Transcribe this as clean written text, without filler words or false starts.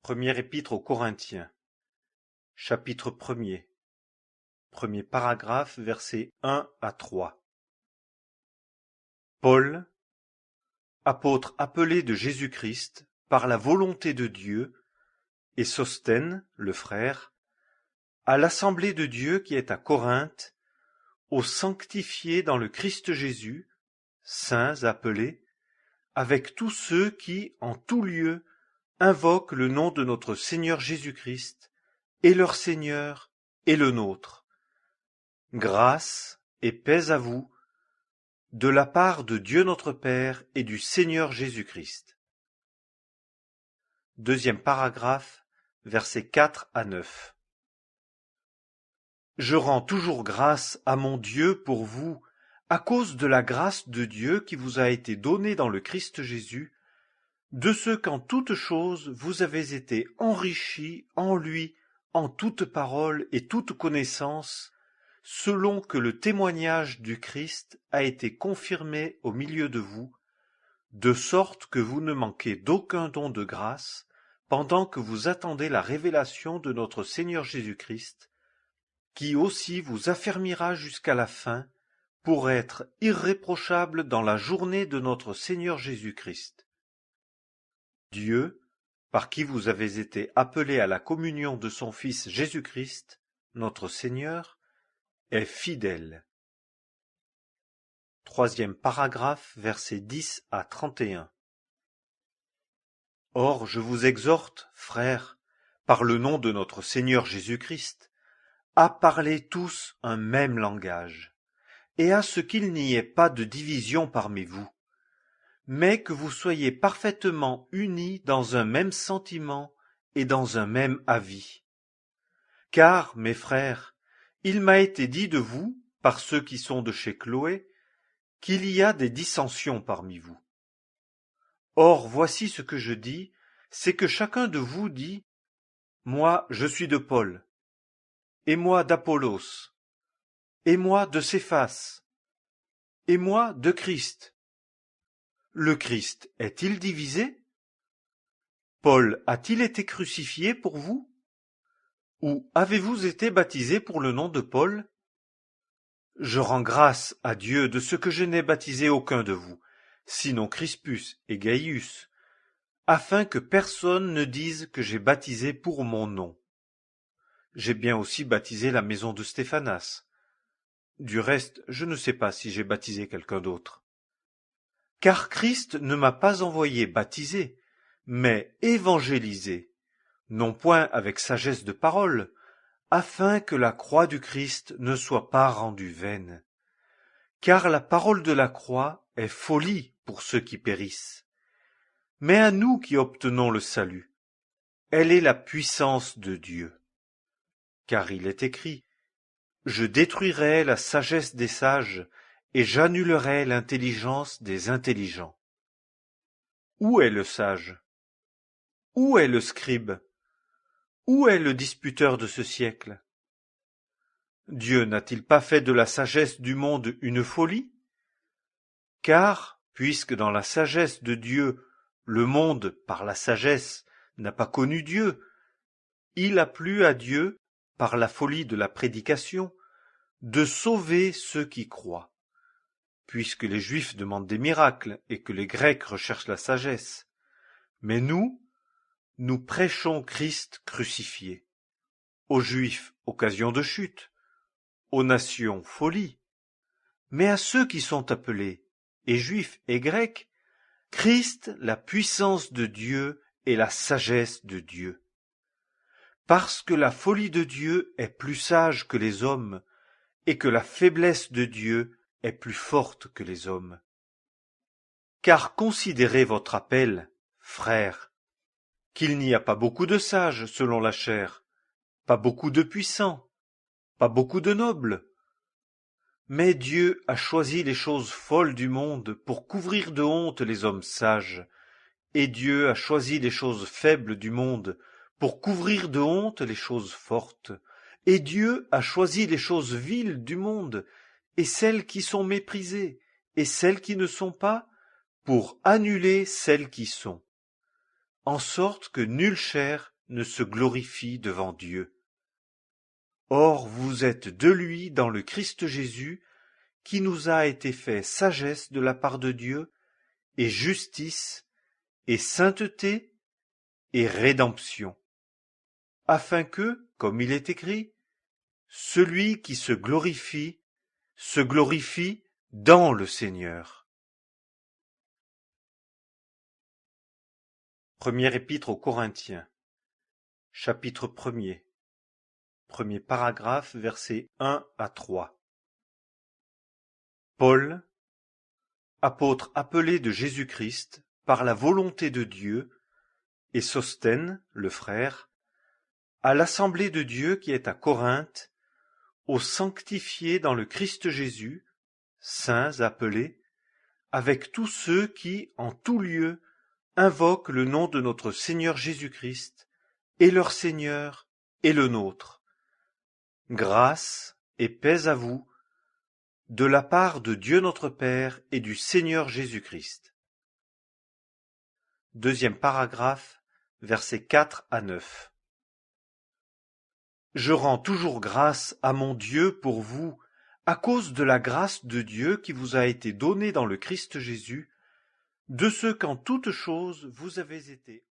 Première épître aux Corinthiens, chapitre 1er, premier paragraphe, versets 1 à 3. Paul, apôtre appelé de Jésus-Christ par la volonté de Dieu, et Sosthène, le frère, à l'assemblée de Dieu qui est à Corinthe, aux sanctifiés dans le Christ Jésus, saints appelés, avec tous ceux qui, en tout lieu, invoquent le nom de notre Seigneur Jésus-Christ, et leur Seigneur, et le nôtre. Grâce et paix à vous, de la part de Dieu notre Père et du Seigneur Jésus-Christ. Deuxième paragraphe, versets 4 à 9. Je rends toujours grâce à mon Dieu pour vous, à cause de la grâce de Dieu qui vous a été donnée dans le Christ Jésus, de ce qu'en toutes choses vous avez été enrichis en lui, en toute parole et toute connaissance, selon que le témoignage du Christ a été confirmé au milieu de vous, de sorte que vous ne manquez d'aucun don de grâce, pendant que vous attendez la révélation de notre Seigneur Jésus-Christ, qui aussi vous affermira jusqu'à la fin, pour être irréprochable dans la journée de notre Seigneur Jésus-Christ. Dieu, par qui vous avez été appelés à la communion de son Fils Jésus-Christ, notre Seigneur, est fidèle. Troisième paragraphe, versets 10 à 31. Or, je vous exhorte, frères, par le nom de notre Seigneur Jésus-Christ, à parler tous un même langage, et à ce qu'il n'y ait pas de division parmi vous, mais que vous soyez parfaitement unis dans un même sentiment et dans un même avis. Car, mes frères, il m'a été dit de vous, par ceux qui sont de chez Chloé, qu'il y a des dissensions parmi vous. Or, voici ce que je dis, c'est que chacun de vous dit, « Moi, je suis de Paul, et moi d'Apollos, et moi de Céphas, et moi de Christ. » Le Christ est-il divisé? Paul a-t-il été crucifié pour vous? Ou avez-vous été baptisé pour le nom de Paul? Je rends grâce à Dieu de ce que je n'ai baptisé aucun de vous, sinon Crispus et Gaius, afin que personne ne dise que j'ai baptisé pour mon nom. J'ai bien aussi baptisé la maison de Stéphanas. Du reste, je ne sais pas si j'ai baptisé quelqu'un d'autre. Car Christ ne m'a pas envoyé baptiser, mais évangéliser, non point avec sagesse de parole, afin que la croix du Christ ne soit pas rendue vaine. Car la parole de la croix est folie pour ceux qui périssent. Mais à nous qui obtenons le salut, elle est la puissance de Dieu. Car il est écrit, « Je détruirai la sagesse des sages, et j'annulerai l'intelligence des intelligents. » Où est le sage? Où est le scribe? Où est le disputeur de ce siècle? Dieu n'a-t-il pas fait de la sagesse du monde une folie? Car, puisque dans la sagesse de Dieu, le monde, par la sagesse, n'a pas connu Dieu, il a plu à Dieu, par la folie de la prédication, de sauver ceux qui croient, puisque les Juifs demandent des miracles et que les Grecs recherchent la sagesse. Mais nous prêchons Christ crucifié. Aux Juifs, occasion de chute. Aux nations, folie. Mais à ceux qui sont appelés, et Juifs et Grecs, Christ, la puissance de Dieu et la sagesse de Dieu. Parce que la folie de Dieu est plus sage que les hommes, et que la faiblesse de Dieu est plus forte que les hommes. Car considérez votre appel, frères, qu'il n'y a pas beaucoup de sages selon la chair, pas beaucoup de puissants, pas beaucoup de nobles. Mais Dieu a choisi les choses folles du monde pour couvrir de honte les hommes sages, et Dieu a choisi les choses faibles du monde pour couvrir de honte les choses fortes, et Dieu a choisi les choses viles du monde, et celles qui sont méprisées, et celles qui ne sont pas, pour annuler celles qui sont, en sorte que nulle chair ne se glorifie devant Dieu. Or vous êtes de lui dans le Christ Jésus, qui nous a été fait sagesse de la part de Dieu, et justice, et sainteté, et rédemption, afin que, comme il est écrit, celui qui se glorifie dans le Seigneur. Première épître aux Corinthiens, chapitre 1er, premier paragraphe, versets 1 à 3. Paul, apôtre appelé de Jésus-Christ par la volonté de Dieu, et Sosthène, le frère, à l'assemblée de Dieu qui est à Corinthe, aux sanctifiés dans le Christ Jésus, saints appelés, avec tous ceux qui, en tout lieu, invoquent le nom de notre Seigneur Jésus-Christ, et leur Seigneur, et le nôtre. Grâce et paix à vous, de la part de Dieu notre Père et du Seigneur Jésus-Christ. Deuxième paragraphe, versets 4 à 9. Je rends toujours grâce à mon Dieu pour vous, à cause de la grâce de Dieu qui vous a été donnée dans le Christ Jésus, de ce qu'en toutes choses vous avez été